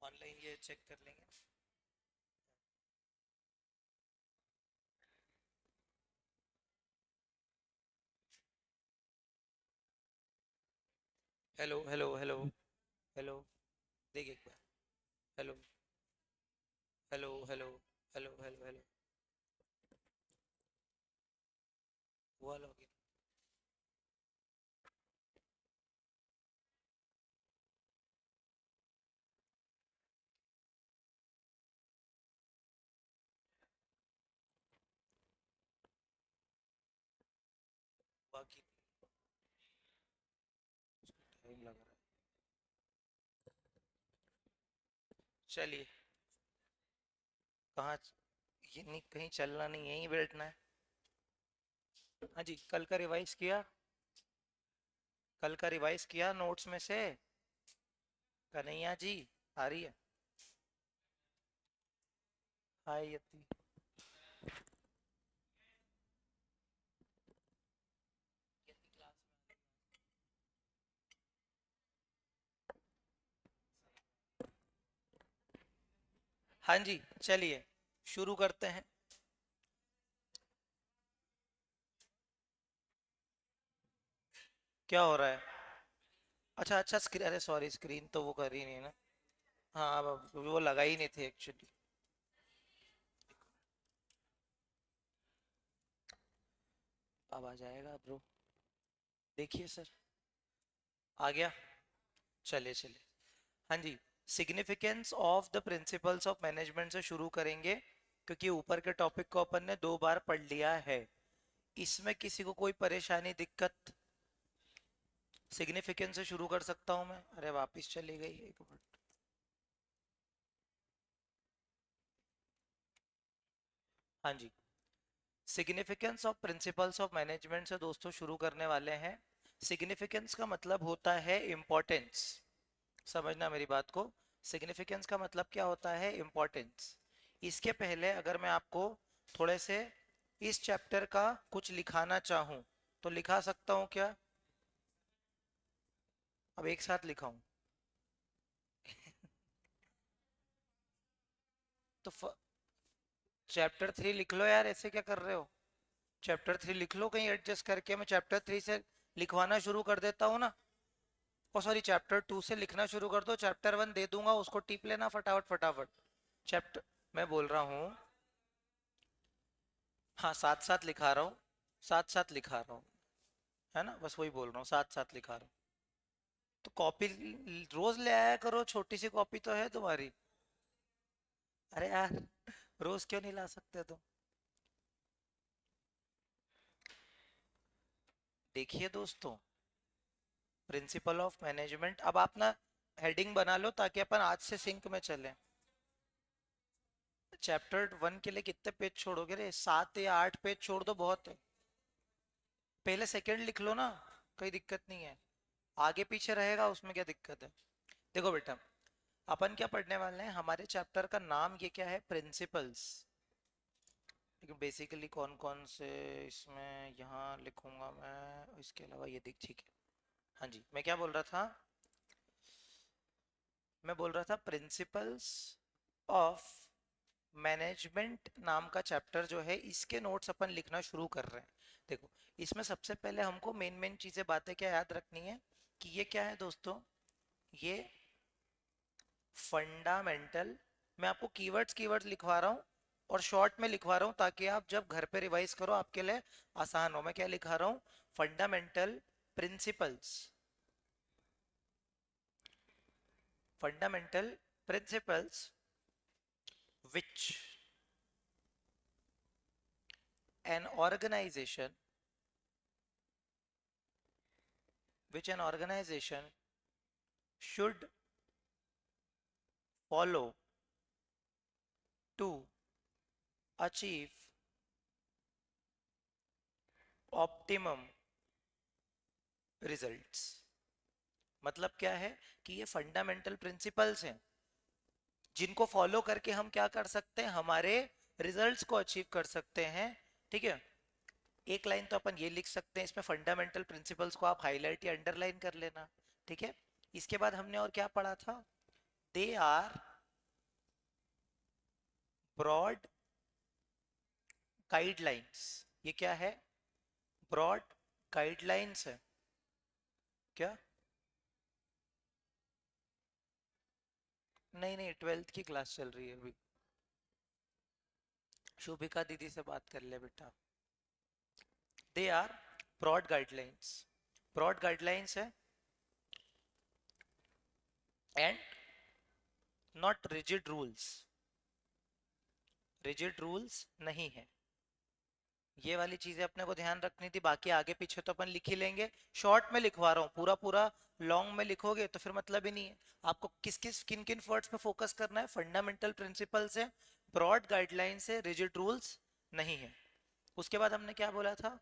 Online ये check कर लेंगे। Hello hello hello hello. देख एक बार। Hello hello hello hello hello hello. हुआ लॉगिन? बाकी टाइम लग रहा है। चलिए। कहाँ? ये नहीं, कहीं चलना नहीं, यहीं बैठना है। हाँ जी, कल का रिवाइज किया? कल का रिवाइज किया नोट्स में से? कन्हैया जी आ रही है? हाय यति। यति क्लास में। हाँ जी, चलिए शुरू करते हैं। क्या हो रहा है? अच्छा अच्छा, स्क्रीन, अरे सॉरी, स्क्रीन तो वो कर ही नहीं ना। हाँ, अब वो लगा ही नहीं थे एक्चुअली। अब आ जाएगा ब्रो। देखिए सर, आ गया। चलिए चलिए। हाँ जी। Significance of the principles of management से शुरू करेंगे, क्योंकि ऊपर के टॉपिक को अपन ने 2 बार पढ़ लिया है। इसमें किसी को कोई परेशानी, दिक्कत? सिग्निफिकेंस से शुरू कर सकता हूं मैं? अरे वापिस चली गई, एक मिनट। हाँ जी। Significance of principles of management से दोस्तों शुरू करने वाले हैं। सिग्निफिकेंस का मतलब होता है इम्पोर्टेंस। समझना मेरी बात को। सिग्निफिकेंस का मतलब क्या होता है? इम्पोर्टेंस। इसके पहले अगर मैं आपको थोड़े से इस चैप्टर का कुछ लिखाना चाहूं, तो लिखा सकता हूं क्या? अब एक साथ लिखाऊं? तो चैप्टर 3 लिख लो यार, ऐसे क्या कर रहे हो? चैप्टर 3 लिख लो कहीं एडजस्ट करके, मैं चैप्टर 3 से लिखवाना शुरू कर देता हूँ ना। ओ सॉरी, चैप्टर 2 से लिखना शुरू कर दो, चैप्टर 1 दे दूंगा, उसको टिप लेना फटाफट फटाफट। चैप्टर, मैं बोल रहा हूँ। हाँ, साथ साथ लिखा रहा हूँ। साथ साथ लिखा रहा हूँ। है ना, बस वही बोल रहा हूँ, साथ साथ लिखा रहा हूँ। तो कॉपी रोज ले आया करो, छोटी सी कॉपी तो है तुम्हारी। अरे यार, रोज क्यों नहीं ला सकते तुम? देखिए दोस्तों, प्रिंसिपल ऑफ मैनेजमेंट, अब आप ना हेडिंग बना लो ताकि अपन आज से सिंक में चलें। चैप्टर 1 के लिए कितने पेज छोड़ोगे रे? 7 या 8 पेज छोड़ दो, बहुत है। पहले सेकंड लिख लो ना, कोई दिक्कत नहीं है। आगे पीछे रहेगा उसमें क्या दिक्कत है? देखो बेटा, अपन क्या पढ़ने वाले हैं, हमारे चैप्टर का नाम ये क्या है? प्रिंसिपल्स। लेकिन बेसिकली कौन कौन से इसमें यहाँ लिखूंगा मैं, इसके अलावा ये दिख, ठीक है। हाँ जी, मैं क्या बोल रहा था? मैं बोल रहा था प्रिंसिपल्स ऑफ मैनेजमेंट नाम का चैप्टर जो है, इसके नोट्स अपन लिखना शुरू कर रहे हैं। देखो, इसमें सबसे पहले हमको मेन मेन चीजें, बातें क्या याद रखनी है कि ये क्या है दोस्तों? ये फंडामेंटल। मैं आपको कीवर्ड्स कीवर्ड्स लिखवा रहा हूँ और शॉर्ट में लिखवा रहा हूँ, ताकि आप जब घर पे रिवाइज करो आपके लिए आसान हो। मैं क्या लिखा रहा हूँ? Fundamental principles. Fundamental principles which an organization which an organization should follow to achieve optimum results। मतलब क्या है कि ये फंडामेंटल प्रिंसिपल्स हैं जिनको फॉलो करके हम क्या कर सकते हैं, हमारे रिजल्ट्स को अचीव कर सकते हैं। ठीक है। एक लाइन तो अपन ये लिख सकते हैं इसमें, फंडामेंटल प्रिंसिपल्स को आप हाईलाइट या अंडरलाइन कर लेना। ठीक है। इसके बाद हमने और क्या पढ़ा था? दे आर ब्रॉड गाइडलाइंस, ये क्या है? ब्रॉड गाइडलाइंस है क्या? नहीं नहीं, 12th की क्लास चल रही है अभी। शुभिका दीदी से बात कर ले बेटा। They are broad guidelines, broad guidelines है and not rigid rules, rigid rules नहीं है। ये वाली चीजें अपने को ध्यान रखनी थी, बाकी आगे पीछे तो अपन लिख ही लेंगे। शॉर्ट में लिखवा रहा हूँ, पूरा पूरा लॉन्ग में लिखोगे तो फिर मतलब ही नहीं है। आपको किस किस किन किन वर्ड्स पे फोकस करना है? फंडामेंटल प्रिंसिपल्स है, ब्रॉड गाइडलाइंस है, रिजिड रूल्स नहीं है। उसके बाद हमने क्या बोला था?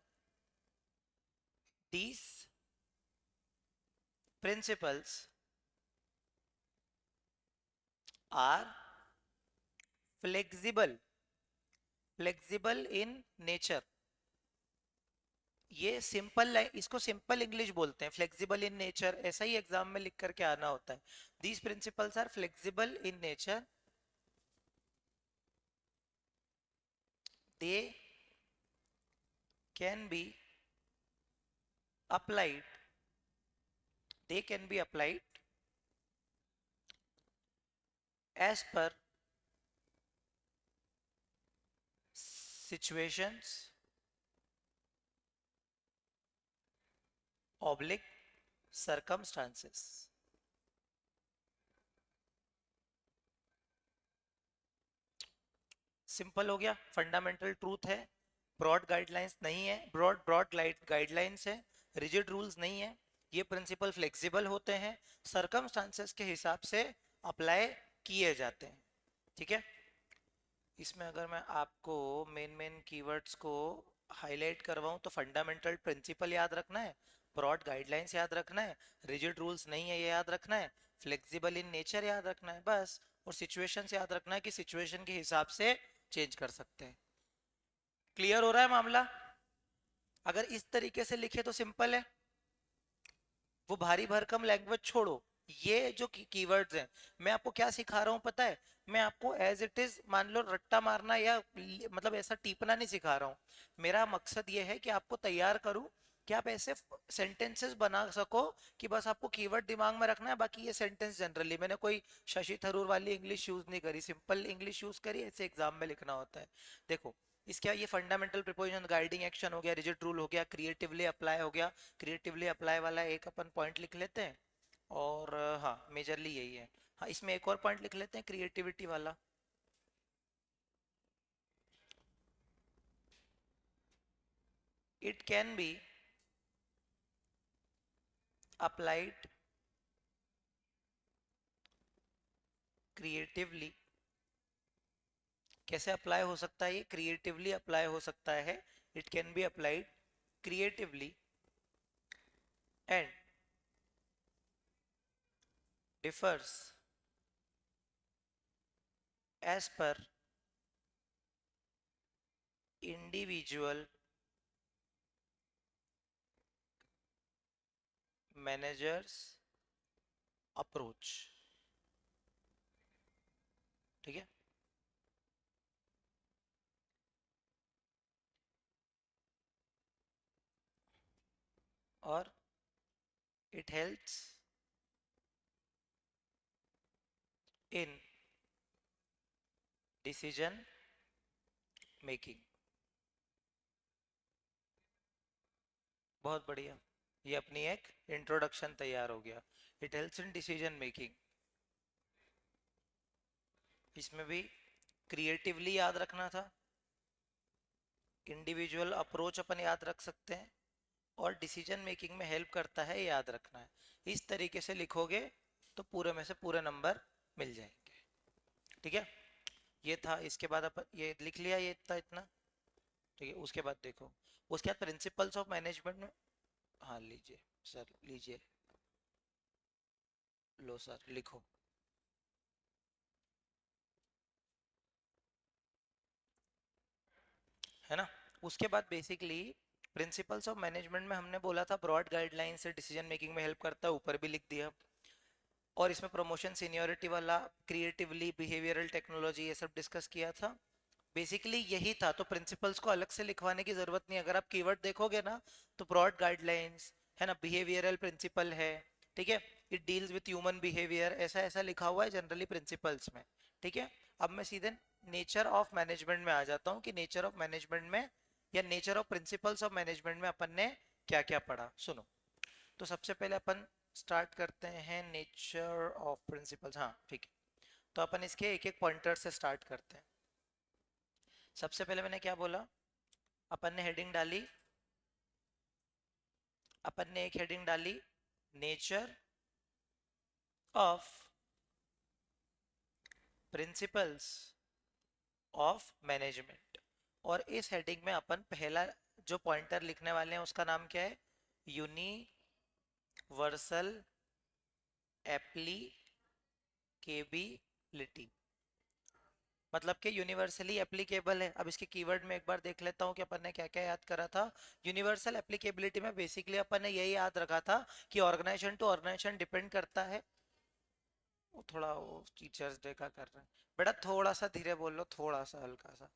These principles are flexible, flexible in nature. ये सिंपल, इसको सिंपल इंग्लिश बोलते हैं, फ्लेक्सिबल इन नेचर, ऐसा ही एग्जाम में लिख करके आना होता है। These principles are flexible in nature, they can be applied, they can be applied as per situations oblique circumstances। Simple हो गया, फंडामेंटल ट्रूथ है, ब्रॉड गाइडलाइंस नहीं है, ब्रॉड ब्रॉड गाइडलाइंस है, रिजिड रूल्स नहीं है, ये प्रिंसिपल फ्लेक्सिबल होते हैं, सरकमस्टांसेस के हिसाब से अप्लाई किए जाते हैं। ठीक है, इसमें अगर मैं आपको मेन मेन कीवर्ड्स को हाईलाइट करवाऊं तो फंडामेंटल प्रिंसिपल याद रखना है, ब्रॉड गाइडलाइंस याद रखना है, रिजिड रूल्स नहीं है ये याद रखना है, फ्लेक्सिबल इन नेचर याद रखना है बस, और सिचुएशन से याद रखना है कि सिचुएशन के हिसाब से चेंज कर सकते हैं। क्लियर हो रहा है मामला? अगर इस तरीके से लिखे तो सिंपल है, वो भारी भरकम लैंग्वेज छोड़ो। ये जो कीवर्ड्स हैं, मैं आपको क्या सिखा रहा हूँ पता है? मैं आपको एज इट इज मान लो रट्टा मारना या मतलब ऐसा टीपना नहीं सिखा रहा हूँ। मेरा मकसद ये है कि आपको तैयार करूँ कि आप ऐसे सेंटेंसेस बना सको कि बस आपको कीवर्ड दिमाग में रखना है, बाकी ये सेंटेंस जनरली मैंने कोई शशि थरूर वाली इंग्लिश यूज नहीं करी, सिंपल इंग्लिश यूज करी, ऐसे एग्जाम में लिखना होता है। देखो, इसका ये फंडामेंटल प्रिपोजिशन गाइडिंग एक्शन हो गया, रिजिड रूल हो गया, क्रिएटिवली अप्लाई हो गया। क्रिएटिवली अप्लाई वाला एक अपन पॉइंट लिख लेते हैं, और हाँ मेजरली यही है। हाँ, इसमें एक और पॉइंट लिख लेते हैं क्रिएटिविटी वाला। It can be applied creatively. कैसे अप्लाई हो सकता है? ये क्रिएटिवली अप्लाई हो सकता है, it can be applied creatively and differs as per individual managers approach. ठीक है, और it helps in decision making. बहुत बढ़िया, ये अपनी एक इंट्रोडक्शन तैयार हो गया। It helps in decision making, इसमें भी क्रिएटिवली याद रखना था, इंडिविजुअल अप्रोच अपन याद रख सकते हैं, और डिसीजन मेकिंग में हेल्प करता है याद रखना है। इस तरीके से लिखोगे तो पूरे में से पूरे नंबर मिल जाएंगे। ठीक है, ये था। इसके बाद अपन ये लिख लिया, ये इतना इतना। ठीक है, उसके बाद देखो, उसके बाद प्रिंसिपल्स ऑफ मैनेजमेंट में, हाँ लीजिए सर, लीजिए, लो सर लिखो। है ना? उसके बाद बेसिकली प्रिंसिपल्स ऑफ मैनेजमेंट में हमने बोला था ब्रॉड गाइडलाइन से डिसीजन मेकिंग में हेल्प करता है, ऊपर भी लिख दिया। और इसमें प्रमोशन सीनियोरिटी वाला, क्रिएटिवली, बिहेवियरल टेक्नोलॉजी, ये सब डिस्कस किया था। बेसिकली यही था, तो प्रिंसिपल्स को अलग से लिखवाने की जरूरत नहीं। अगर आप कीवर्ड देखोगे ना तो ब्रॉड गाइडलाइंस है ना, बिहेवियरल प्रिंसिपल है, ठीक है, it deals with human behaviour, ऐसा ऐसा लिखा हुआ है जनरली प्रिंसिपल्स में, ठीक है। अब मैं सीधे नेचर ऑफ मैनेजमेंट में आ जाता हूँ कि नेचर ऑफ मैनेजमेंट में या nature of principles of management में अपन ने क्या क्या पढ़ा, सुनो। तो सबसे पहले अपन स्टार्ट करते हैं नेचर ऑफ प्रिंसिपल्स, हाँ ठीक है। तो अपन इसके एक एक पॉइंटर से स्टार्ट करते हैं। सबसे पहले मैंने क्या बोला, अपन ने हेडिंग डाली, अपन ने एक हेडिंग डाली nature of principles of management, और इस हेडिंग में अपन पहला जो पॉइंटर लिखने वाले हैं उसका नाम क्या है, यूनिवर्सल एप्लीकेबिलिटी, मतलब कि यूनिवर्सली एप्लीकेबल है। अब इसके कीवर्ड में एक बार देख लेता हूँ कि अपन ने क्या क्या याद करा था। यूनिवर्सल एप्लीकेबिलिटी में बेसिकली अपन ने यही याद रखा था कि ऑर्गेनाइजेशन टू ऑर्गेनाइजेशन डिपेंड करता है। वो थोड़ा वो टीचर्स डे का कर रहे हैं बेटा, थोड़ा सा धीरे बोल लो, थोड़ा सा हल्का सा।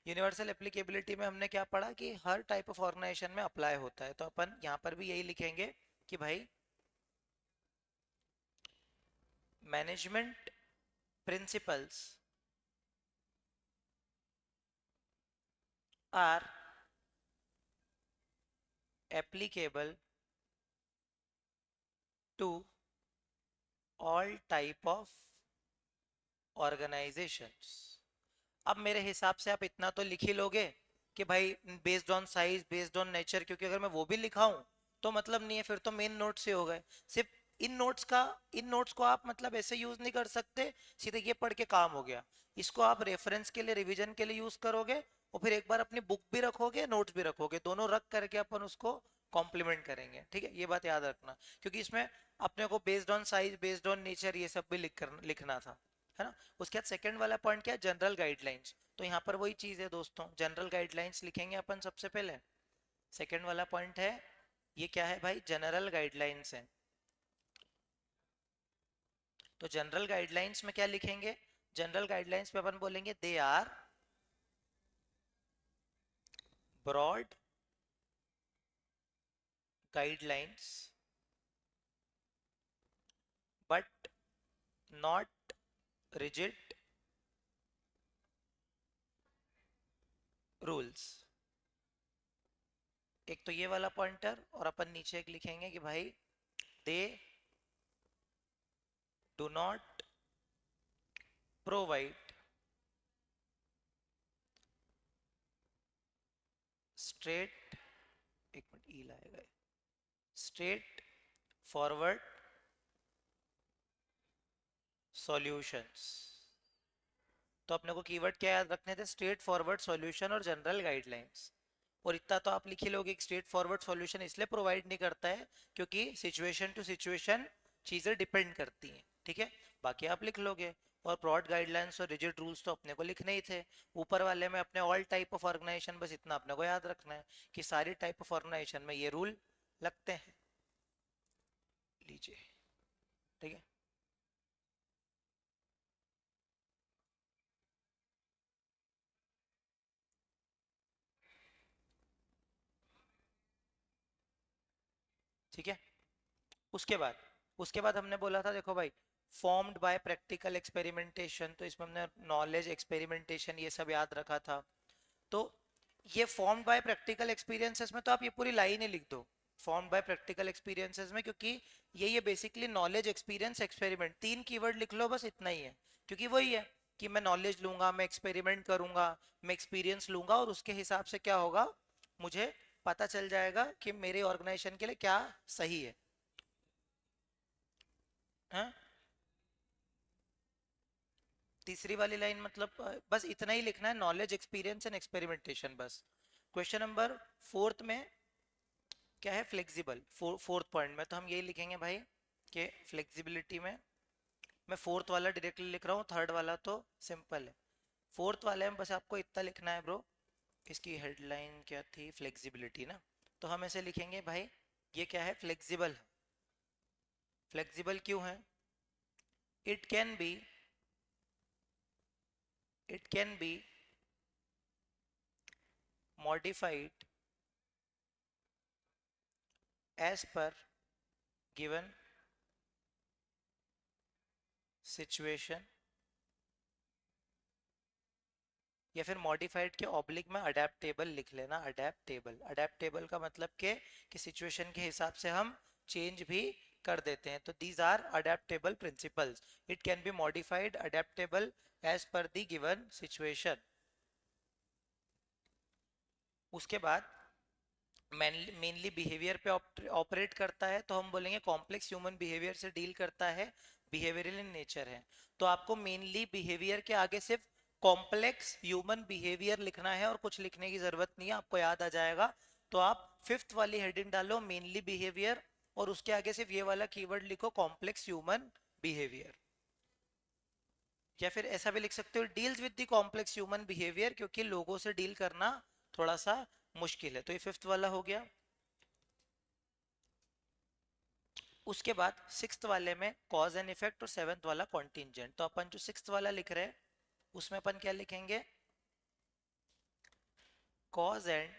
यूनिवर्सल एप्लीकेबिलिटी में हमने क्या पढ़ा कि हर टाइप ऑफ ऑर्गेनाइजेशन में अप्लाई होता है, तो अपन यहाँ पर भी यही लिखेंगे कि भाई management principles are applicable to all type of organizations। अब मेरे हिसाब से आप इतना तो लिख ही लोगे कि भाई based on size, based on nature, क्योंकि अगर मैं वो भी लिखाऊं तो मतलब नहीं है, फिर तो मेन नोट से हो गए। सिर्फ इन नोट्स का, इन नोट्स को आप मतलब ऐसे यूज नहीं कर सकते सीधे ये पढ़ के काम हो गया। इसको आप रेफरेंस के लिए, रिवीजन के लिए यूज करोगे, और फिर एक बार अपनी बुक भी रखोगे, नोट्स भी रखोगे, दोनों रख करके अपन उसको कॉम्प्लीमेंट करेंगे, ठीक है, ये बात याद रखना। क्योंकि इसमें अपने को based on size, based on nature, ये सब भी लिखना था, है ना। उसके बाद सेकंड वाला पॉइंट क्या है, जनरल गाइडलाइंस। तो यहाँ पर वही चीज है दोस्तों, जनरल गाइडलाइंस लिखेंगे अपन सबसे पहले। सेकंड वाला पॉइंट है, ये क्या है भाई, जनरल गाइडलाइंस है। तो जनरल गाइडलाइंस में क्या लिखेंगे, जनरल गाइडलाइंस पे अपन बोलेंगे they are broad guidelines but not rigid rules. एक तो ये वाला पॉइंटर, और अपन नीचे एक लिखेंगे कि भाई they do not provide straight, एक मिनट ई लाएगा, स्ट्रेट फॉरवर्ड सॉल्यूशंस। तो अपने को कीवर्ड क्या याद रखने थे, स्ट्रेट फॉरवर्ड सॉल्यूशन और जनरल गाइडलाइंस। और इतना तो आप लिख ही लोगे, स्ट्रेट फॉरवर्ड सॉल्यूशन इसलिए प्रोवाइड नहीं करता है क्योंकि सिचुएशन टू सिचुएशन चीजें डिपेंड करती हैं, ठीक है, बाकी आप लिख लोगे। और ब्रॉड गाइडलाइंस और रिजिड रूल्स तो अपने को लिखने ही थे। ऊपर वाले में अपने ऑल टाइप ऑफ ऑर्गेनाइजेशन, बस इतना अपने को याद रखना है कि सारी टाइप ऑफ ऑर्गेनाइजेशन में ये रूल लगते हैं। लीजिए, ठीक है। ठीक है, उसके बाद, उसके बाद हमने बोला था देखो भाई, फॉर्म्ड बाय प्रैक्टिकल एक्सपेरिमेंटेशन, तो इसमें हमने नॉलेज, एक्सपेरिमेंटेशन, ये सब याद रखा था। तो ये फॉर्म्ड बाय प्रैक्टिकल एक्सपीरियंसेस में तो आप ये पूरी लाइन ही लिख दो, फॉर्म्ड बाय प्रैक्टिकल एक्सपीरियंसेस में, क्योंकि ये बेसिकली नॉलेज, एक्सपीरियंस, एक्सपेरिमेंट, तीन कीवर्ड लिख लो बस, इतना ही है। क्योंकि वही है कि मैं नॉलेज लूंगा, मैं एक्सपेरिमेंट करूंगा, मैं एक्सपीरियंस लूंगा, और उसके हिसाब से क्या होगा, मुझे पता चल जाएगा कि मेरे ऑर्गेनाइजेशन के लिए क्या सही है, हाँ? तीसरी वाली लाइन मतलब बस इतना ही लिखना है, नॉलेज, एक्सपीरियंस एंड एक्सपेरिमेंटेशन, बस। क्वेश्चन नंबर फोर्थ में क्या है, फ्लेक्सिबल, फोर्थ पॉइंट में तो हम यही लिखेंगे भाई कि फ्लेक्सिबिलिटी में, मैं फोर्थ वाला डायरेक्टली लिख रहा हूँ, थर्ड वाला तो सिंपल है। फोर्थ वाले में बस आपको इतना लिखना है ब्रो, इसकी हेडलाइन क्या थी, फ्लेक्सिबिलिटी ना, तो हम ऐसे लिखेंगे भाई ये क्या है, फ्लेक्सिबल है। फ्लेक्सिबल क्यों है, it can B, it can B modified as per given situation, या फिर मॉडिफाइड के ऑब्लिक में अडेप्टेबल लिख लेना। अडेप्टेबल, अडेप्टेबल का मतलब कि सिचुएशन के हिसाब से हम चेंज भी कर देते हैं। तो these are adaptable principles. It can be modified, adaptable as per the given situation. उसके बाद मेनली बिहेवियर पे ऑपरेट करता है, तो हम बोलेंगे कॉम्प्लेक्स ह्यूमन बिहेवियर से डील करता है, बिहेवियरल इन नेचर है। तो आपको मेनली बिहेवियर के आगे सिर्फ कॉम्प्लेक्स ह्यूमन बिहेवियर लिखना है और कुछ लिखने की जरूरत नहीं है, आपको याद आ जाएगा। तो आप फिफ्थ वाली हेडिंग डालो मेनली बिहेवियर, और उसके आगे सिर्फ ये वाला कीवर्ड लिखो कॉम्प्लेक्स ह्यूमन बिहेवियर। या फिर ऐसा भी लिख सकते हो deals with the complex human behaviour, क्योंकि लोगों से डील करना थोड़ा सा मुश्किल है। तो ये फिफ्थ वाला हो गया। उसके बाद सिक्स्थ वाले में कॉज एंड इफेक्ट, और सेवेंथ वाला कॉन्टिंजेंट। तो अपन जो सिक्स्थ वाला लिख रहे हैं उसमें अपन क्या लिखेंगे, कॉज एंड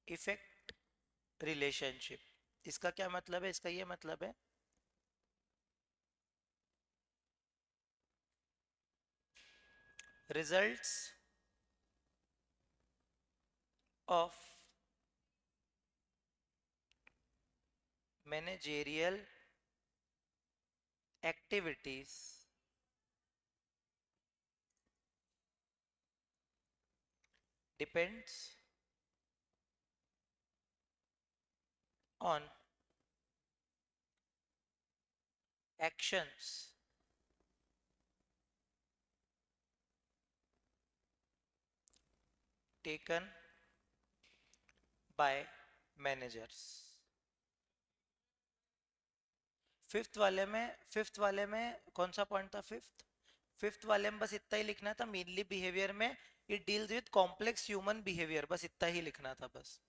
इफेक्ट रिलेशनशिप। इसका क्या मतलब है, इसका ये मतलब है results of managerial activities depends on actions taken by managers। Fifth वाले में कौन सा पॉइंट था, फिफ्थ वाले में बस इतना ही लिखना था मेनली बिहेवियर में it deals with complex human behaviour, बस इतना ही लिखना था बस।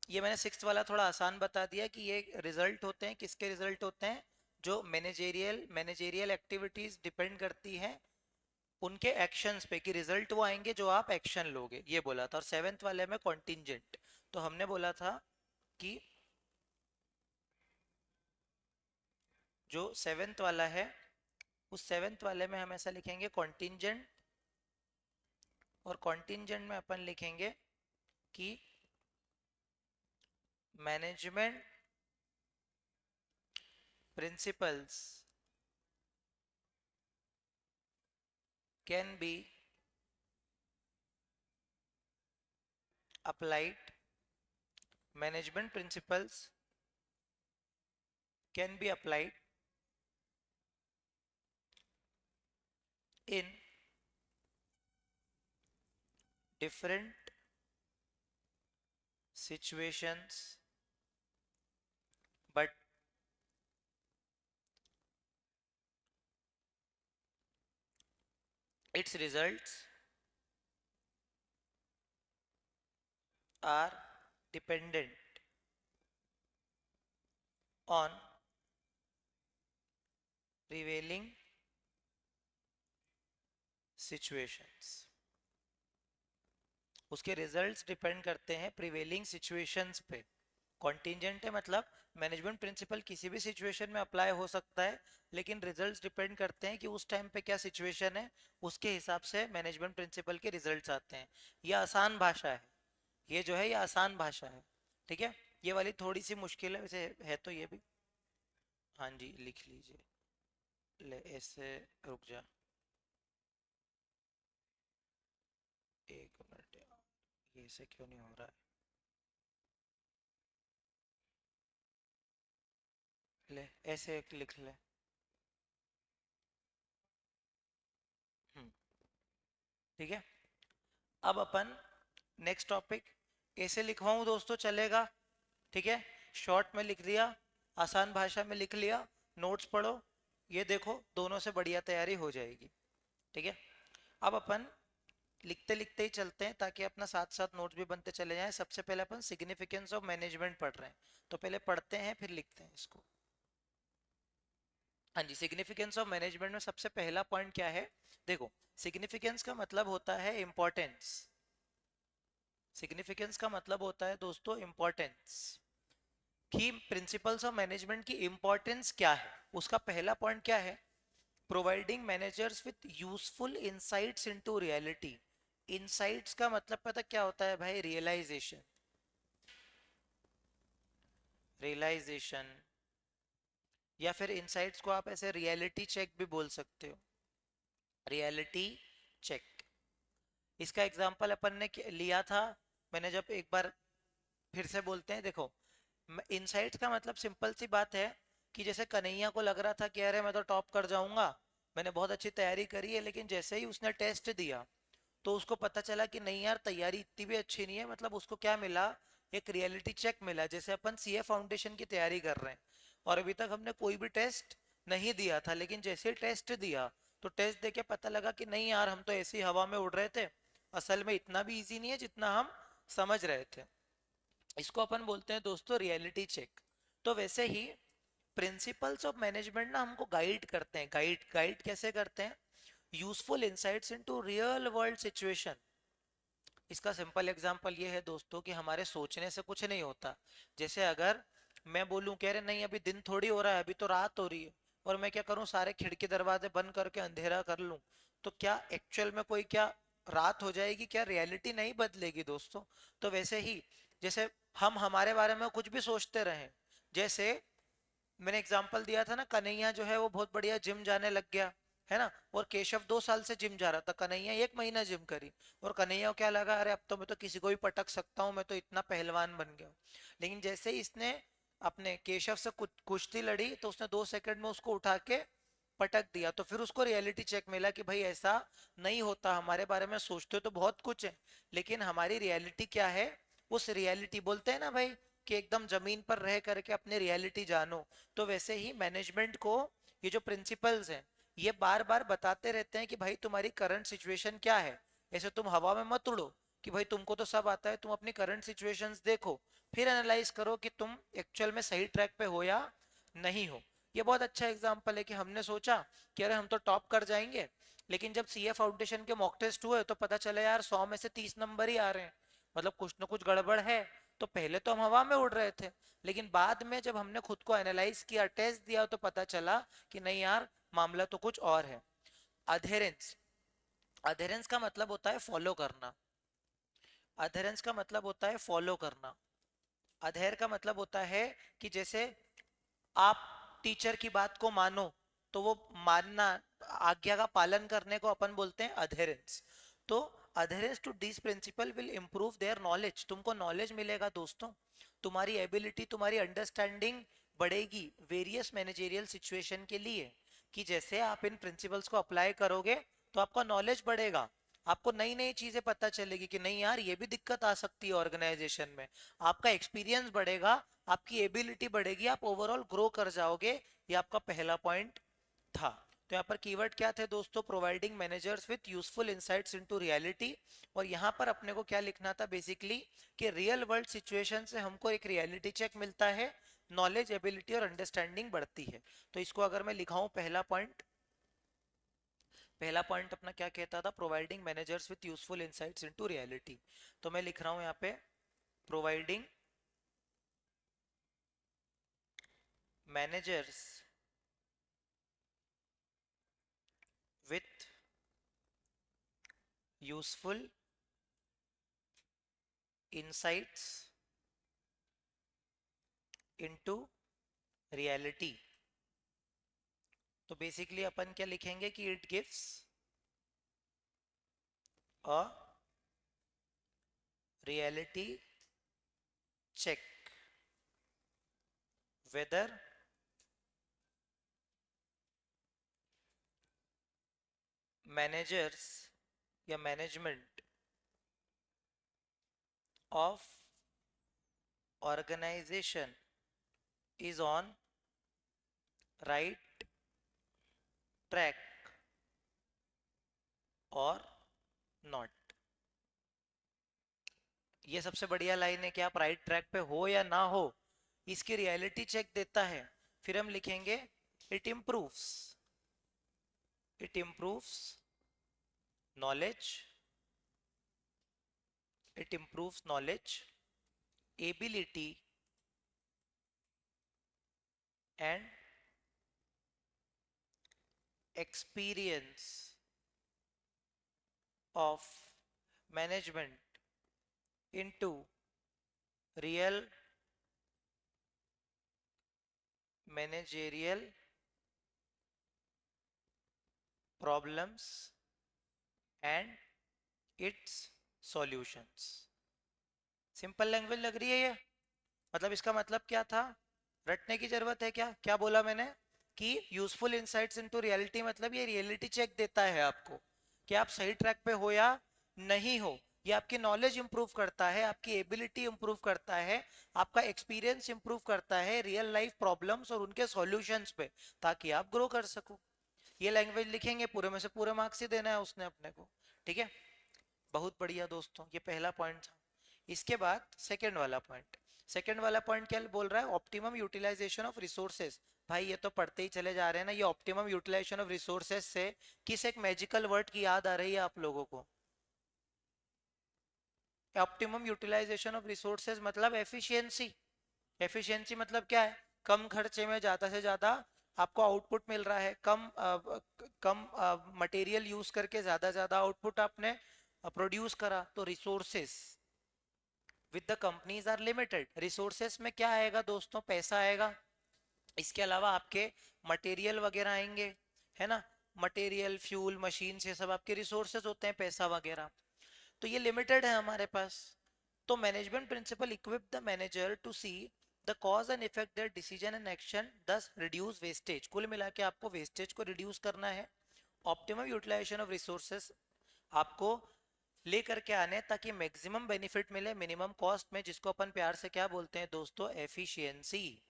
ये मैंने सिक्स्थ वाला थोड़ा आसान बता दिया कि ये रिजल्ट होते हैं, किसके रिजल्ट होते हैं, जो मैनेजेरियल एक्टिविटीज डिपेंड करती हैं उनके एक्शंस पे, कि रिजल्ट वो आएंगे जो आप एक्शन लोगे, ये बोला था। और सेवेंथ वाले में कॉन्टिंजेंट, तो हमने बोला था कि जो सेवेंथ वाला है उस सेवेंथ वाले में हम ऐसा लिखेंगे कॉन्टिंजेंट, और कॉन्टिंजेंट में अपन लिखेंगे कि management principles can be applied, management principles can be applied in different situations, but its results are dependent on prevailing situations। उसके रिजल्ट्स डिपेंड करते हैं प्रिवेलिंग सिचुएशंस पे। कॉन्टिंजेंट है मतलब मैनेजमेंट प्रिंसिपल किसी भी सिचुएशन में अप्लाई हो सकता है, लेकिन रिजल्ट्स डिपेंड करते हैं कि उस टाइम पे क्या सिचुएशन है, उसके हिसाब से मैनेजमेंट प्रिंसिपल के रिजल्ट्स आते हैं। ये आसान भाषा है, ये जो है ये आसान भाषा है, ठीक है। ये वाली थोड़ी सी मुश्किल है वैसे, है तो ये भी। हाँ जी लिख लीजिए, ले ऐसे, रुक जा एक मिनट यार, ये ऐसे क्यों नहीं हो रहा है, ले ऐसे एक लिख ले। हम्म, ठीक है। अब अपन नेक्स्ट टॉपिक, ऐसे लिखवाऊं दोस्तों चलेगा, ठीक है। शॉर्ट में लिख दिया, आसान भाषा में लिख लिया, नोट्स पढ़ो, ये देखो दोनों से बढ़िया तैयारी हो जाएगी, ठीक है। अब अपन लिखते लिखते ही चलते हैं ताकि अपना साथ साथ नोट्स भी बनते चले जाएं। सबसे पहले अपन सिग्निफिकेंस ऑफ मैनेजमेंट पढ़ रहे हैं, तो पहले पढ़ते हैं फिर लिखते हैं इसको। हाँ जी, सिग्निफिकेंस ऑफ मैनेजमेंट में सबसे पहला पॉइंट क्या है? देखो, सिग्निफिकेंस का मतलब होता है इंपॉर्टेंस। सिग्निफिकेंस का मतलब होता है दोस्तों इंपॉर्टेंस, कि प्रिंसिपल्स ऑफ मैनेजमेंट की इंपॉर्टेंस क्या है। उसका पहला पॉइंट क्या है? Providing managers with useful insights into reality. Insights का मतलब पता क्या होता है भाई? रियलाइजेशन। रियलाइजेशन, या फिर इंसाइट्स को आप ऐसे रियलिटी चेक भी बोल सकते हो। रियलिटी चेक, इसका एग्जांपल अपन ने लिया था। मैंने जब एक बार फिर से बोलते हैं, देखो, इनसाइट्स का मतलब सिंपल सी बात है कि जैसे कन्हैया को लग रहा था कि अरे मैं तो टॉप कर जाऊंगा, मैंने बहुत अच्छी तैयारी करी है, लेकिन जैसे ही उसने टेस्ट दिया तो उसको पता चला कि नहीं यार, तैयारी इतनी भी अच्छी नहीं है। मतलब उसको क्या मिला? एक रियलिटी चेक मिला। जैसे अपन सीए फाउंडेशन की तैयारी कर रहे हैं और अभी तक हमने कोई भी टेस्ट नहीं दिया था, लेकिन जैसे ही टेस्ट दिया तो टेस्ट देके पता लगा कि नहीं यार, हम तो ऐसी हवा में उड़ रहे थे, असल में इतना भी इजी नहीं है जितना हम समझ रहे थे। इसको अपन बोलते हैं दोस्तों रियलिटी चेक। तो वैसे ही प्रिंसिपल्स ऑफ मैनेजमेंट ना हमको गाइड करते हैं। गाइड गाइड कैसे करते हैं? Useful insights into real world situation. इसका सिंपल एग्जांपल ये है दोस्तों कि हमारे सोचने से कुछ नहीं होता। जैसे अगर मैं बोलूं कह रहे नहीं अभी दिन थोड़ी हो रहा है, अभी तो रात हो रही है, और मैं क्या करूं, सारे खिड़की दरवाजे बंद करके अंधेरा कर लूं, तो क्या एक्चुअल में कोई क्या रात हो जाएगी? क्या रियलिटी नहीं बदलेगी दोस्तों? तो वैसे ही जैसे हम हमारे बारे में कुछ भी सोचते रहें, जैसे मैंने एग्जांपल दिया था ना, कन्हैया जो है वो बहुत बढ़िया जिम जाने लग गया, है ना, और केशव 2 साल से जिम जा रहा था, कन्हैया 1 महीना जिम करी, और कन्हैया को क्या लगा, अरे अब तो मैं तो किसी को भी पटक सकता हूँ, मैं तो इतना पहलवान बन गया हूँ। लेकिन जैसे ही इसने अपने केशव से कुश्ती लड़ी तो उसने 2 सेकंड में उसको उठा के पटक दिया, तो फिर उसको रियलिटी चेक मिला कि भाई ऐसा नहीं होता, हमारे बारे में सोचते तो बहुत कुछ है, लेकिन हमारी रियलिटी क्या है? उस रियलिटी बोलते हैं ना भाई, कि एकदम जमीन पर रह करके अपने रियलिटी जानो। तो वैसे ही मैनेजमेंट को ये जो प्रिंसिपल्स हैं, ये बार बार बताते रहते हैं कि भाई तुम्हारी करंट सिचुएशन क्या है। ऐसे तुम हवा में मत उड़ो कि भाई तुमको तो सब आता है, तुम अपनी करंट सिचुएशंस देखो, फिर एनालाइज करो कि तुम एक्चुअल में सही ट्रैक पे हो या नहीं हो। ये बहुत अच्छा एग्जाम्पल है कि हमने सोचा कि अरे हम तो टॉप कर जाएंगे, लेकिन जब सीए फाउंडेशन के मॉक टेस्ट हुए तो पता चला यार 100 में से 30 नंबर ही आ रहे हैं, मतलब कुछ ना कुछ गड़बड़ है। तो पहले तो हम हवा में उड़ रहे थे, लेकिन बाद में जब हमने खुद को एनालाइज किया, टेस्ट दिया, तो पता चला कि नहीं यार, मामला तो कुछ और है। अधेरेंस, अधेरेंस का मतलब होता है फॉलो करना। अधेरेंस का मतलब होता है फॉलो करना। अधेर का मतलब होता है कि जैसे आप टीचर की बात को मानो, तो वो मानना, आज्ञा का पालन करने को अपन बोलते हैं अधेरेंस। तो adherence to this principle will improve their knowledge. तुमको नॉलेज मिलेगा दोस्तों, तुम्हारी एबिलिटी, तुम्हारी अंडरस्टैंडिंग बढ़ेगी वेरियस मैनेजेरियल सिचुएशन के लिए, कि जैसे आप इन प्रिंसिपल्स को अप्लाई करोगे तो आपका नॉलेज बढ़ेगा, आपको नई नई चीजें पता चलेगी कि नहीं यार, ये भी दिक्कत आ सकती है ऑर्गेनाइजेशन में। आपका एक्सपीरियंस बढ़ेगा, आपकी एबिलिटी बढ़ेगी, आप ओवरऑल ग्रो कर जाओगे। ये आपका पहला पॉइंट था। तो यहाँ पर कीवर्ड क्या थे दोस्तों? Providing managers with useful insights into reality. और यहाँ पर अपने को क्या लिखना था बेसिकली, कि रियल वर्ल्ड सिचुएशन से हमको एक रियलिटी चेक मिलता है, नॉलेज, एबिलिटी और अंडरस्टैंडिंग बढ़ती है। तो इसको अगर मैं लिखाऊं पहला पॉइंट, पहला पॉइंट अपना क्या कहता था? Providing managers with useful insights into reality. तो मैं लिख रहा हूं यहाँ पे providing managers with useful insights into reality. तो बेसिकली अपन क्या लिखेंगे कि it gives a reality check whether managers या management of organisation is on right track और नॉट। ये सबसे बढ़िया लाइन है कि आप राइट ट्रैक पे हो या ना हो, इसकी रियलिटी चेक देता है। फिर हम लिखेंगे It improves. It improves knowledge. It improves knowledge, ability, and experience of management into real managerial problems and its solutions. Simple language लग रही है ये? मतलब इसका मतलब क्या था? रटने की जरूरत है क्या? क्या बोला मैंने कि यूजफुल इंसाइट्स इनटू रियलिटी, मतलब ये रियलिटी चेक देता है आपको कि आप सही ट्रैक पे हो या नहीं हो। ये आपकी नॉलेज इंप्रूव करता है, आपकी एबिलिटी इंप्रूव करता है, आपका एक्सपीरियंस इंप्रूव करता है रियल लाइफ प्रॉब्लम्स और उनके सॉल्यूशंस पे, ताकि आप ग्रो कर सको। ये लैंग्वेज लिखेंगे, पूरे में से पूरे मार्क्स ही देना है उसने अपने को। ठीक है, बहुत बढ़िया दोस्तों, ये पहला पॉइंट था। इसके बाद सेकंड वाला पॉइंट। सेकंड वाला पॉइंट क्या बोल रहा है? Optimum utilization of resources. भाई ये तो पढ़ते ही चले जा रहे हैं ना। ये ऑप्टिमम यूटिलाइजेशन ऑफ रिसोर्सेज से किस एक मैजिकल वर्ड की याद आ रही है आप लोगों को? ऑप्टिमम यूटिलाइजेशन ऑफ रिसोर्सेज मतलब एफिशिएंसी। एफिशिएंसी मतलब क्या है? कम खर्चे में ज्यादा से ज्यादा आपको आउटपुट मिल रहा है। कम मटेरियल यूज करके ज्यादा ज्यादा आउटपुट आपने प्रोड्यूस करा। तो resources with the companies are limited. Resources में क्या आएगा दोस्तों? पैसा आएगा। इसके अलावा आपके मटेरियल वगैरह आएंगे, है ना? मटेरियल, फ्यूल, मशीन, ये सब आपके रिसोर्सेज होते हैं, पैसा वगैरह। तो ये लिमिटेड है हमारे पास। तो management principle equip the manager to see the cause and effect their decision and action, thus reduce wastage. कुल मिला के आपको वेस्टेज को रिड्यूस करना है। ऑप्टिमम यूटिलाइजेशन ऑफ रिसोर्सेस आपको ले करके आने ताकि मैक्सिमम बेनिफिट मिले मिनिमम कॉस्ट में, जिसको अपन प्यार से क्या बोलते हैं दोस्तों? एफिशिएंसी।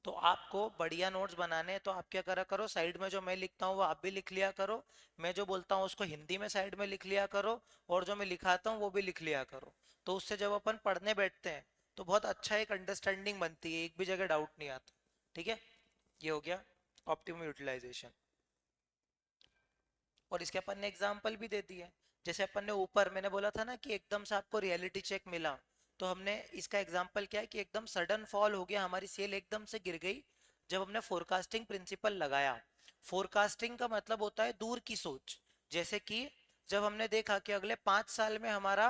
तो आपको बढ़िया नोट्स बनाने हैं, तो आप क्या करा करो, साइड में जो मैं लिखता हूँ वो आप भी लिख लिया करो। मैं जो बोलता हूँ उसको हिंदी में साइड में लिख लिया करो, और जो मैं लिखाता हूँ वो भी लिख लिया करो। तो उससे जब अपन पढ़ने बैठते हैं तो बहुत अच्छा एक अंडरस्टैंडिंग बनती है, एक भी जगह डाउट नहीं आता। ठीक है, ये हो गया ऑप्टिमम यूटिलाइजेशन। और इसके अपन ने एग्जाम्पल भी दे दिए। जैसे अपन ने ऊपर मैंने बोला था ना कि एकदम से आपको रियलिटी चेक मिला, तो हमने इसका एग्जाम्पल क्या है कि एकदम सडन फॉल हो गया, हमारी सेल एकदम से गिर गई जब हमने फोरकास्टिंग प्रिंसिपल लगाया। फोरकास्टिंग का मतलब होता है दूर की सोच। जैसे कि जब हमने देखा कि अगले 5 साल में हमारा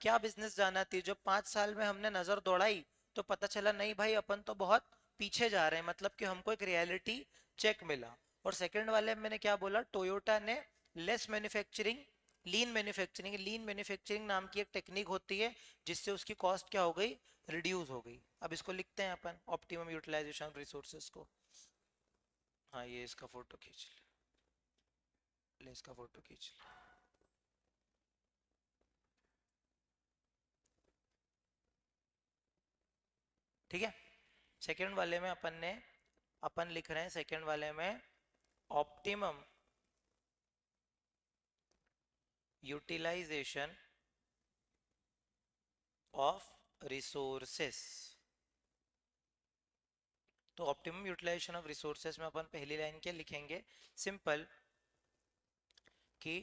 क्या बिजनेस जाना थी, जब 5 साल में हमने नजर दौड़ाई तो पता चला नहीं भाई अपन तो बहुत पीछे जा रहे हैं, मतलब कि हमको एक रियलिटी चेक मिला। और सेकंड वाले में मैंने क्या बोला? टोयोटा ने लेस मैन्युफैक्चरिंग, लीन मैन्युफैक्चरिंग नाम की एक टेक्निक होती है, जिससे उसकी कॉस्ट क्या हो गई? रिड्यूस हो गई। अब इसको लिखते हैं अपन, ऑप्टिमम यूटिलाइजेशन ऑफ रिसोर्सेज को। हाँ, ये इसका फोटो खींच ले, इसका फोटो खींच ले। ठीक है, सेकंड वाले में अपन लिख रहे हैं सेकंड वाले में ऑप्टिमम यूटिलाइजेशन ऑफ रिसोर्सेस। तो ऑप्टिमम यूटिलाइजेशन ऑफ रिसोर्सेस में अपन पहली लाइन क्या लिखेंगे? सिंपल कि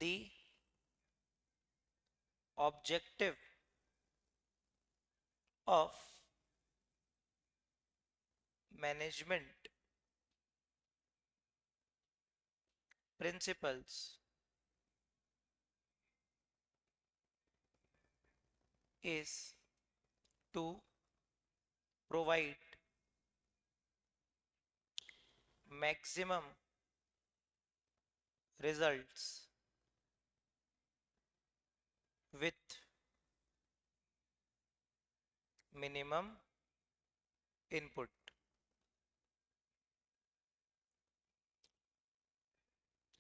the objective of management principles is to provide maximum results with minimum input।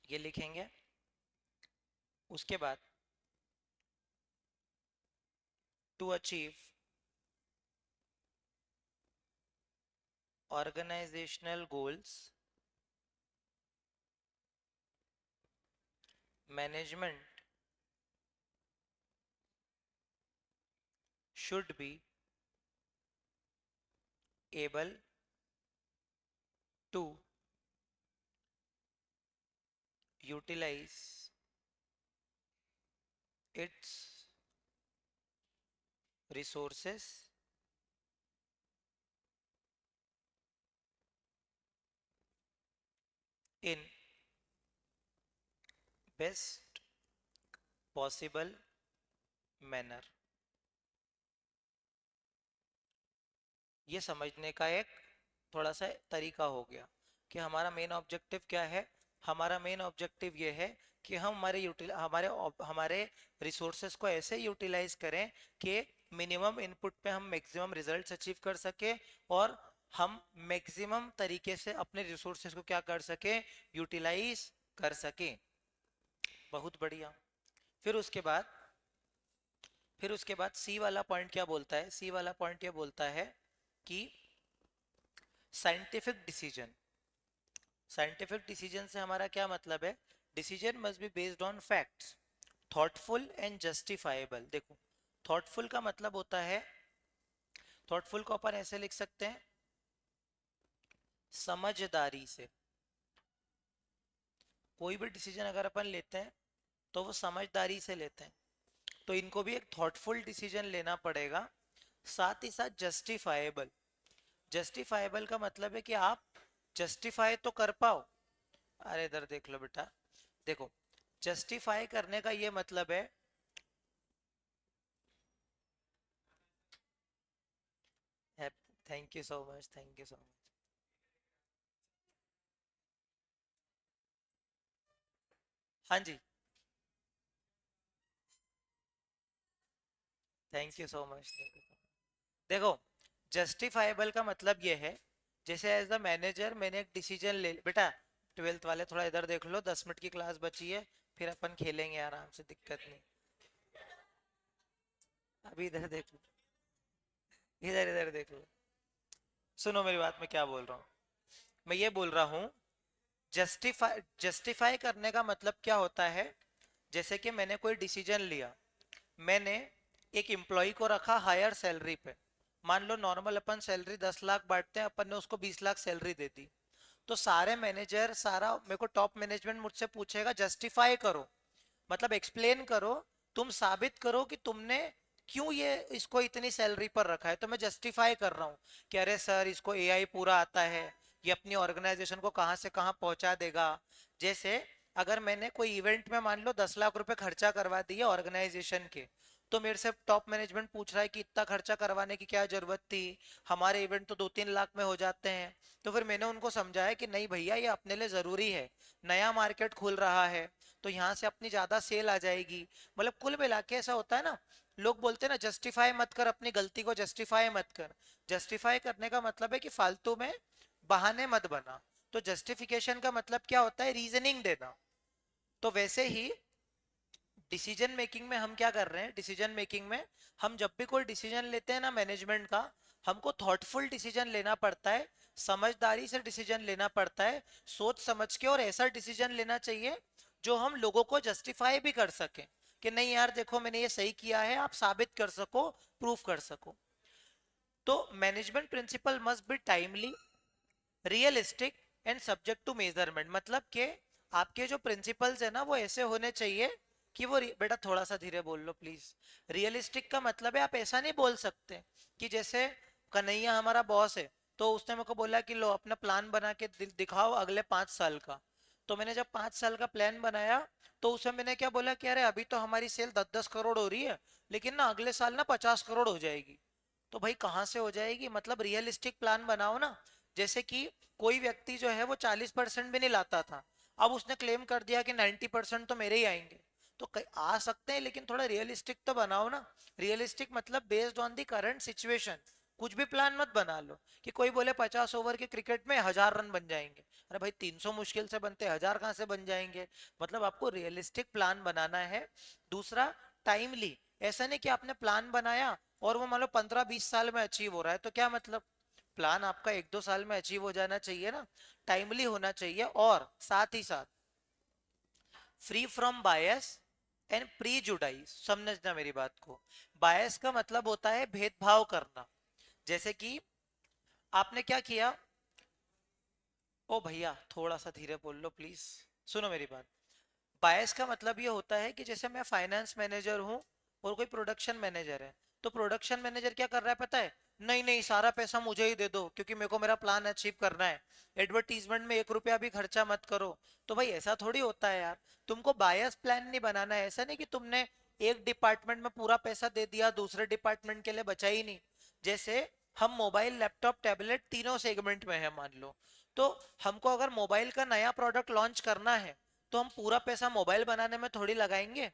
ये लिखेंगे। उसके बाद to achieve organizational goals, management should be able to utilize its resources in best possible manner. ये समझने का एक थोड़ा सा तरीका हो गया कि हमारा मेन ऑब्जेक्टिव क्या है। हमारा मेन ऑब्जेक्टिव ये है कि हम हमारे रिसोर्सेस को ऐसे यूटिलाइज करें कि मिनिमम इनपुट पे हम मैक्सिमम रिजल्ट्स अचीव कर सके, और हम मैक्सिमम तरीके से अपने रिसोर्सेस को क्या कर सके, यूटिलाइज कर सके। बहुत बढ़िया। फिर उसके बाद फिर उसके बाद सी वाला पॉइंट क्या बोलता है? सी वाला पॉइंट ये बोलता है कि साइंटिफिक डिसीजन। साइंटिफिक डिसीजन से हमारा क्या मतलब है? Decision must be based on facts, thoughtful and justifiable. देखो, थॉटफुल का मतलब होता है, थॉटफुल को अपन ऐसे लिख सकते हैं, समझदारी से। कोई भी डिसीजन अगर अपन लेते हैं तो वो समझदारी से लेते हैं, तो इनको भी एक थॉटफुल डिसीजन लेना पड़ेगा। साथ ही साथ जस्टिफाइबल। जस्टिफाइबल का मतलब है कि आप जस्टिफाई तो कर पाओ। अरे इधर देख लो बेटा, देखो, जस्टिफाई करने का ये मतलब है, thank you so much, thank you so much. हाँ जी, thank you so much, thank you. देखो, जस्टिफाइबल का मतलब ये है, जैसे एज द मैनेजर मैंने एक डिसीजन ले बेटा, ट्वेल्थ वाले थोड़ा इधर देख लो, 10 मिनट की क्लास बची है, फिर अपन खेलेंगे आराम से, दिक्कत नहीं। अभी इधर देख लो, इधर इधर देख लो, सुनो मेरी बात, मैं क्या बोल रहा हूँ। मैं ये बोल रहा हूँ, जस्टिफाई जस्टिफाई करने का मतलब क्या होता है? जैसे कि मैंने कोई डिसीजन लिया, मैंने एक एम्प्लॉय को रखा हायर सैलरी पे। मान लो नॉर्मल अपन सैलरी 10 लाख बांटते हैं, अपन ने उसको 20 लाख सैलरी दे दी। तो सारे मैनेजर, सारा मेरे को टॉप मैनेजमेंट मुझसे पूछेगा, जस्टिफाई करो, मतलब एक्सप्लेन करो, तुम साबित करो कि तुमने क्यों ये इसको इतनी सैलरी पर रखा है। तो मैं जस्टिफाई कर रहा हूँ कि अरे सर, इसको एआई पूरा आता है, ये अपनी ऑर्गेनाइजेशन को कहाँ से कहाँ पहुंचा देगा। जैसे अगर मैंने कोई इवेंट में मान लो 10 लाख रुपए खर्चा करवा दिए ऑर्गेनाइजेशन के, तो मेरे से टॉप मैनेजमेंट पूछ रहा है कि इतना खर्चा करवाने की क्या जरूरत थी, हमारे इवेंट तो 2-3 लाख में हो जाते हैं। तो फिर मैंने उनको समझाया कि नहीं भैया, ये अपने लिए जरूरी है, नया मार्केट खुल रहा है, तो यहाँ से अपनी ज्यादा सेल आ जाएगी। मतलब कुल मिला के ऐसा होता है ना, लोग बोलते हैं ना, जस्टिफाई मत कर अपनी गलती को, जस्टिफाई मत कर। जस्टिफाई करने का मतलब है कि फालतू में बहाने मत बना। तो जस्टिफिकेशन का मतलब क्या होता है? रीजनिंग देना। तो वैसे ही डिसीजन मेकिंग में हम क्या कर रहे हैं, डिसीजन मेकिंग में हम जब भी कोई डिसीजन लेते हैं ना मैनेजमेंट का, हमको थॉटफुल डिसीजन लेना पड़ता है, समझदारी से डिसीजन लेना पड़ता है, सोच समझ के, और ऐसा डिसीजन लेना चाहिए जो हम लोगों को जस्टिफाई भी कर सकें कि नहीं यार देखो, मैंने ये सही किया है, आप साबित कर सको, प्रूफ कर सको। तो management principle must be timely, realistic and subject to measurement. मतलब कि आपके जो प्रिंसिपल्स है ना, वो ऐसे होने चाहिए कि वो बेटा थोड़ा सा धीरे बोल लो प्लीज। रियलिस्टिक का मतलब है, आप ऐसा नहीं बोल सकते कि जैसे कन्हैया हमारा बॉस है, तो उसने मेरे को बोला कि लो अपना प्लान बना के दिखाओ अगले 5 साल का। तो मैंने जब 5 साल का प्लान बनाया, तो उसमें मैंने क्या बोला कि अरे अभी तो हमारी सेल 10-10 करोड़ हो रही है, लेकिन ना अगले साल ना 50 करोड़ हो जाएगी। तो भाई कहाँ से हो जाएगी? मतलब रियलिस्टिक प्लान बनाओ ना। जैसे कि कोई व्यक्ति जो है वो 40% भी नहीं लाता था, अब उसने क्लेम कर दिया कि 90% तो मेरे ही आएंगे। तो आ सकते हैं, लेकिन थोड़ा रियलिस्टिक तो बनाओ ना। रियलिस्टिक मतलब based on the current situation. कुछ भी प्लान मत बना लो कि कोई बोले 50 ओवर के क्रिकेट में 1000 रन बन जाएंगे। अरे भाई 300 मुश्किल से बनते, 1000 कहाँ से बन जाएंगे? मतलब आपको रियलिस्टिक प्लान बनाना है। दूसरा, टाइमली। ऐसा नहीं कि आपने प्लान बनाया और वो मान लो 15-20 साल में अचीव हो रहा है, तो क्या मतलब? प्लान आपका 1-2 साल में अचीव हो जाना चाहिए ना, टाइमली होना चाहिए। और साथ ही साथ फ्री फ्रॉम बायस एंड प्रीजुडाइज। समझना मेरी बात को। बायस का मतलब होता है भेदभाव करना। जैसे कि आपने क्या किया, ओ भैया थोड़ा सा धीरे बोल लो प्लीज, सुनो मेरी बात। बायस का मतलब ये होता है कि जैसे मैं फाइनेंस मैनेजर हूँ और कोई प्रोडक्शन मैनेजर है, तो प्रोडक्शन मैनेजर क्या कर रहा है पता है? नहीं नहीं, सारा पैसा मुझे ही दे दो क्योंकि मेरे को मेरा प्लान अचीव करना है, एडवर्टीजमेंट में 1 रुपया भी खर्चा मत करो। तो भाई ऐसा थोड़ी होता है यार। तुमको बायस प्लान नहीं बनाना है, ऐसा नहीं कि तुमने एक डिपार्टमेंट में पूरा पैसा दे दिया, दूसरे डिपार्टमेंट के लिए बचा ही नहीं। जैसे हम मोबाइल लैपटॉप टैबलेट तीनों सेगमेंट में है मान लो, तो हमको अगर मोबाइल का नया प्रोडक्ट लॉन्च करना है तो हम पूरा पैसा मोबाइल बनाने में थोड़ी लगाएंगे।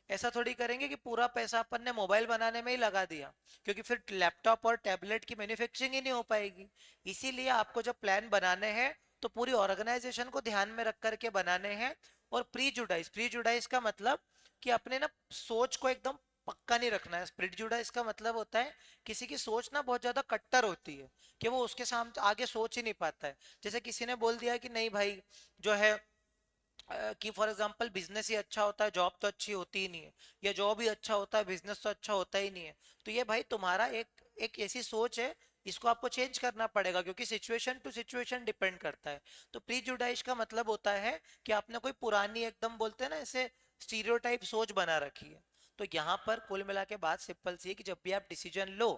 ऐसा थोड़ी करेंगे कि पूरा पैसा अपन ने मोबाइल बनाने में ही लगा दिया, क्योंकि फिर लैपटॉप और टैबलेट की मैन्युफैक्चरिंग ही नहीं हो पाएगी। इसीलिए आपको जब प्लान बनाने हैं तो पूरी ऑर्गेनाइजेशन को ध्यान में रख करके बनाने हैं। और प्री जुडाइज का मतलब कि अपने ना सोच को एकदम पक्का नहीं रखना है। प्रीजुडाइज का मतलब होता है किसी की सोच ना बहुत ज्यादा कट्टर होती है, कि वो उसके सामने आगे सोच ही नहीं पाता है। जैसे किसी ने बोल दिया कि नहीं भाई जो है कि फॉर एग्जांपल बिजनेस ही अच्छा होता है, जॉब तो अच्छी होती ही नहीं है, या जॉब ही अच्छा होता है, बिजनेस तो अच्छा होता ही नहीं है। तो ये भाई तुम्हारा एक एक ऐसी सोच है, इसको आपको चेंज करना पड़ेगा क्योंकि सिचुएशन टू सिचुएशन डिपेंड करता है। तो प्रीजुडाइज का मतलब होता है कि आपने कोई पुरानी एकदम बोलते हैं ना ऐसे स्टीरियोटाइप सोच बना रखी है। तो यहाँ पर कुल मिला के बात सिंपल सी है कि जब भी आप डिसीजन लो,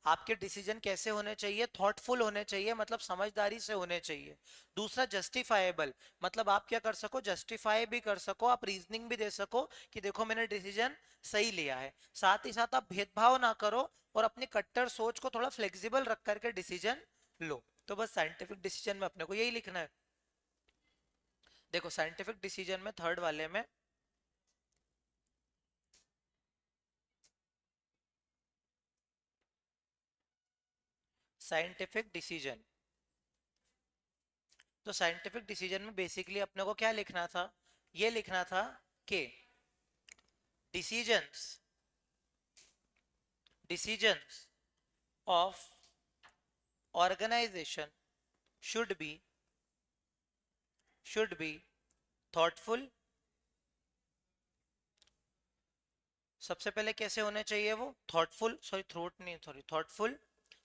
आपके डिसीजन कैसे होने चाहिए? थॉटफुल होने चाहिए, मतलब समझदारी से होने चाहिए। दूसरा जस्टिफाइबल, मतलब आप क्या कर सको, जस्टिफाई भी कर सको, आप रीजनिंग भी दे सको कि देखो मैंने डिसीजन सही लिया है। साथ ही साथ आप भेदभाव ना करो और अपनी कट्टर सोच को थोड़ा फ्लेक्सिबल रख करके डिसीजन लो। तो बस साइंटिफिक डिसीजन में अपने को यही लिखना है। देखो साइंटिफिक डिसीजन में थर्ड वाले में, साइंटिफिक डिसीजन, तो साइंटिफिक डिसीजन में बेसिकली अपने को क्या लिखना था? ये लिखना था कि decisions decisions of organization should be thoughtful। सबसे पहले कैसे होने चाहिए वो? थॉटफुल, सॉरी थ्रोट नहीं, सॉरी थॉटफुल।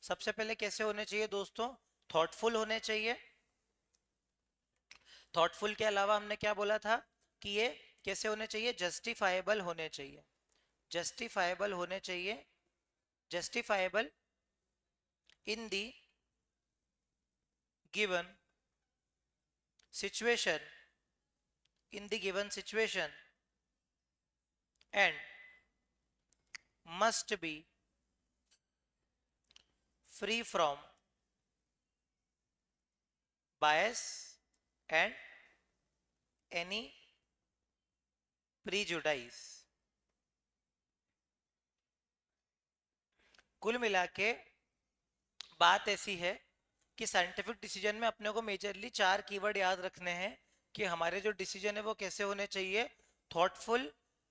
सबसे पहले कैसे होने चाहिए दोस्तों? थॉटफुल होने चाहिए। थॉटफुल के अलावा हमने क्या बोला था कि ये कैसे होने चाहिए? जस्टिफाइबल होने चाहिए। जस्टिफाइबल होने चाहिए। Justifiable in the given situation, in the given situation, and must be free from bias and any prejudice। कुल मिला के बात ऐसी है कि साइंटिफिक डिसीजन में अपने को मेजरली 4 कीवर्ड याद रखने हैं कि हमारे जो डिसीजन है वो कैसे होने चाहिए। थॉटफुल,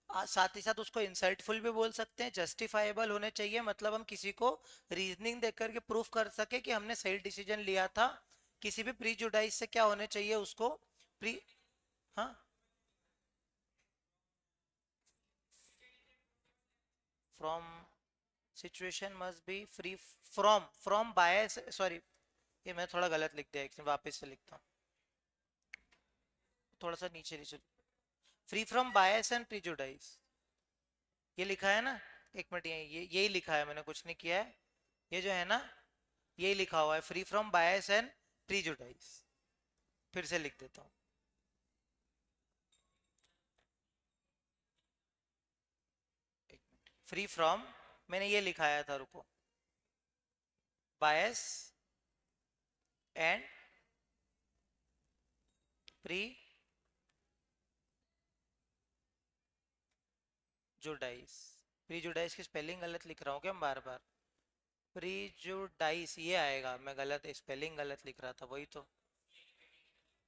साथ ही साथ उसको इंसाइटफुल भी बोल सकते हैं। जस्टिफाइबल होने चाहिए, मतलब हम किसी को रीजनिंग देकर के प्रूफ कर सके कि हमने सही डिसीजन लिया था। किसी भी प्रीजुडाइज से क्या होने चाहिए उसको? प्री, हाँ, from situation must be free from bias, sorry ये मैं थोड़ा गलत लिख दिया, एक मिनट वापस से लिखता हूँ, थोड़ा सा नीचे नीचे। फ्री फ्रॉम बायस एंड प्रीजुडाइज, ये लिखा है ना? एक मिनट, यही लिखा है, मैंने कुछ नहीं किया है। ये जो है ना, यही लिखा हुआ है, फ्री फ्रॉम बायस एंड प्रीजुडाइज। फिर से लिख देता हूँ। फ्री फ्रॉम, मैंने ये लिखाया था, रुको, बायस एंड प्रीजुडाइज। प्रीजुडाइज की स्पेलिंग गलत लिख रहा हूँ क्या मैं बार बार? प्रीजुडाइज ये आएगा, मैं गलत स्पेलिंग गलत लिख रहा था, वही तो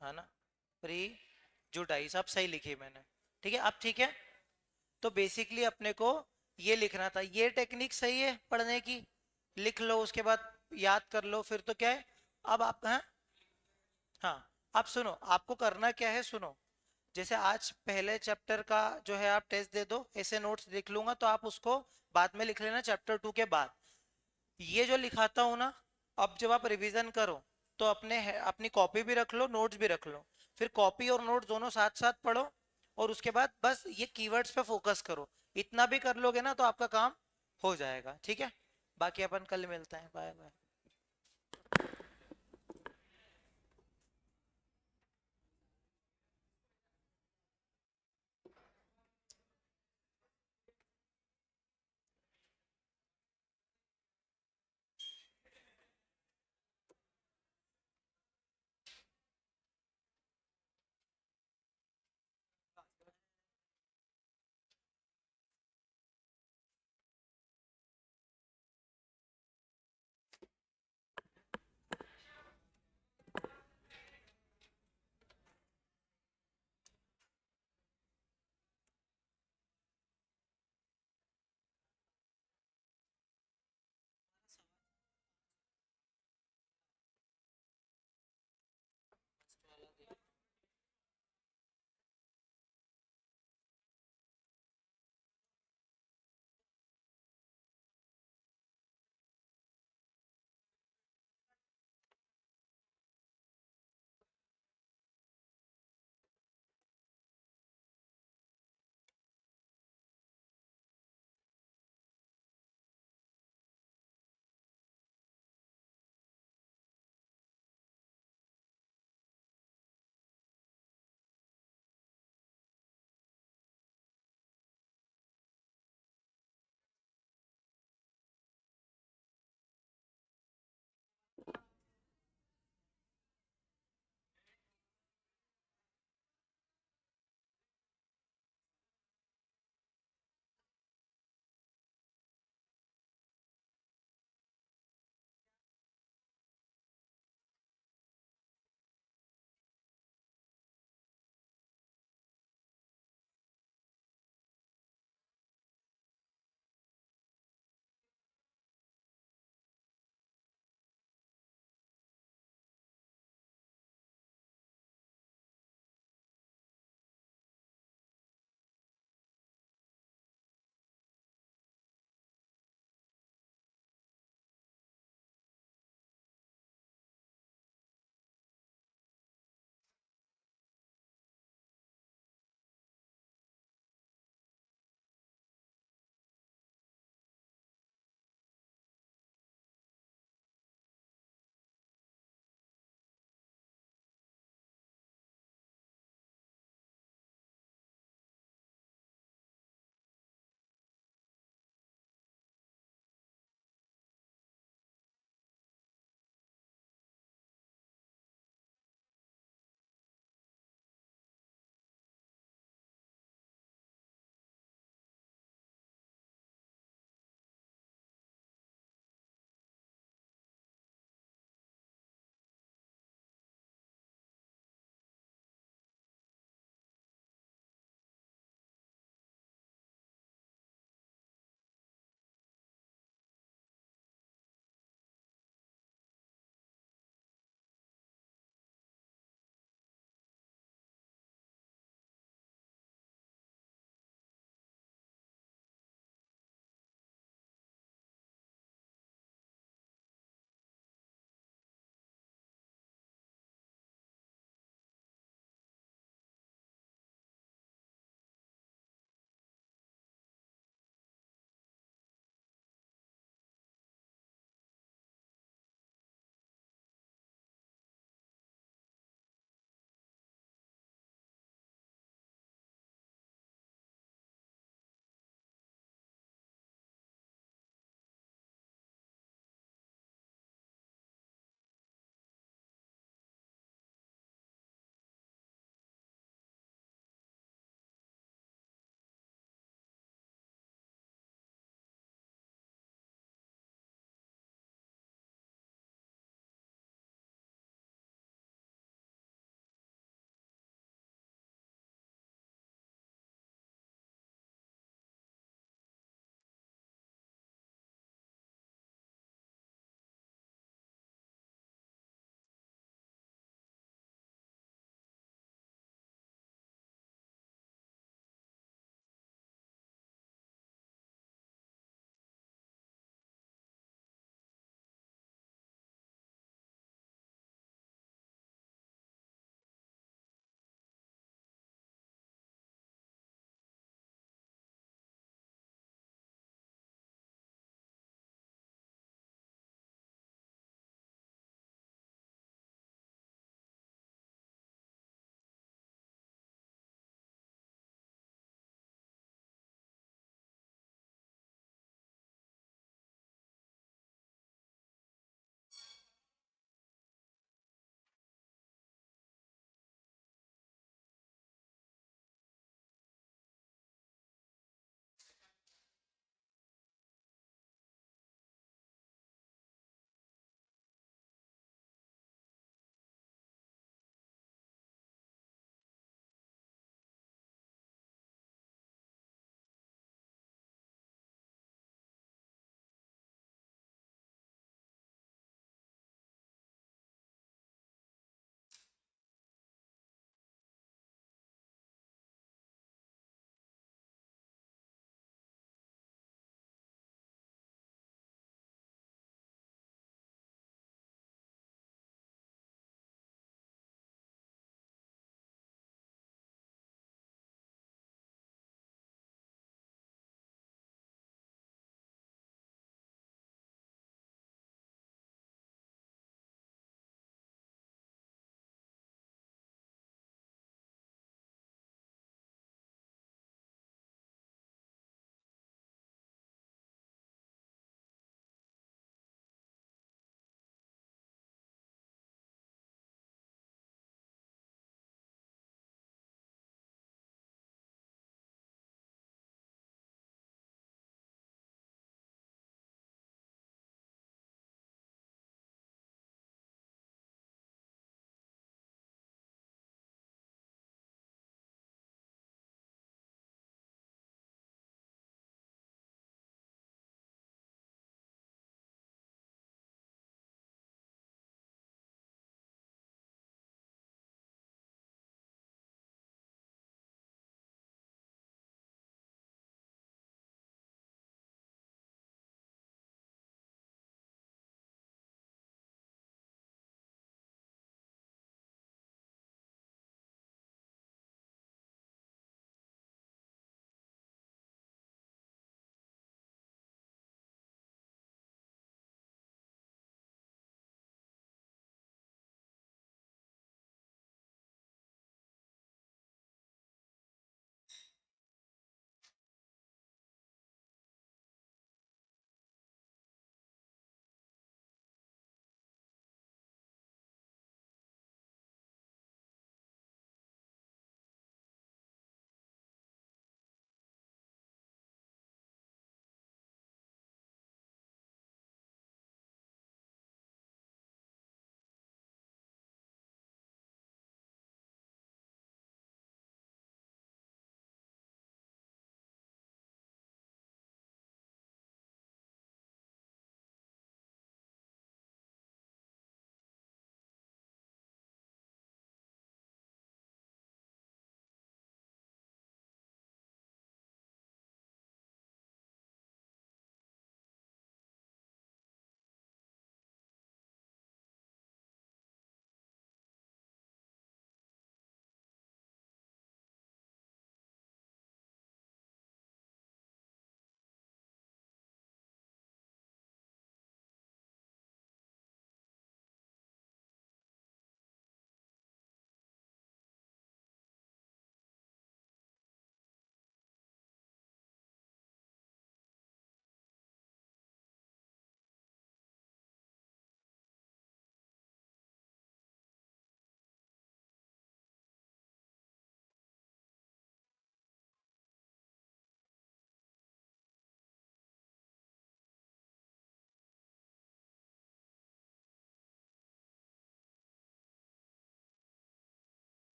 है ना। प्रीजुडाइज अब सही लिखी मैंने। ठीक है, अब ठीक है। तो बेसिकली अपने को ये लिखना था, ये टेक्निक सही है पढ़ने की, लिख लो उसके बाद याद कर लो, फिर तो क्या है। अब आप, हाँ हाँ, अब सुनो आपको करना क्या है, सुनो। जैसे आज पहले चैप्टर का जो है आप टेस्ट दे दो, ऐसे नोट्स लिख लूंगा तो आप उसको बाद में लिख लेना चैप्टर 2 के बाद। ये जो लिखाता हूं ना, अब जब आप रिवीजन करो तो अपनी कॉपी भी रख लो, नोट्स भी रख लो। फिर कॉपी और नोट्स दोनों साथ साथ पढ़ो, और उसके बाद बस ये कीवर्ड्स पे फोकस करो। इतना भी कर लोगे ना तो आपका काम हो जाएगा, ठीक है। बाकी अपन कल मिलते हैं, बाय बाय।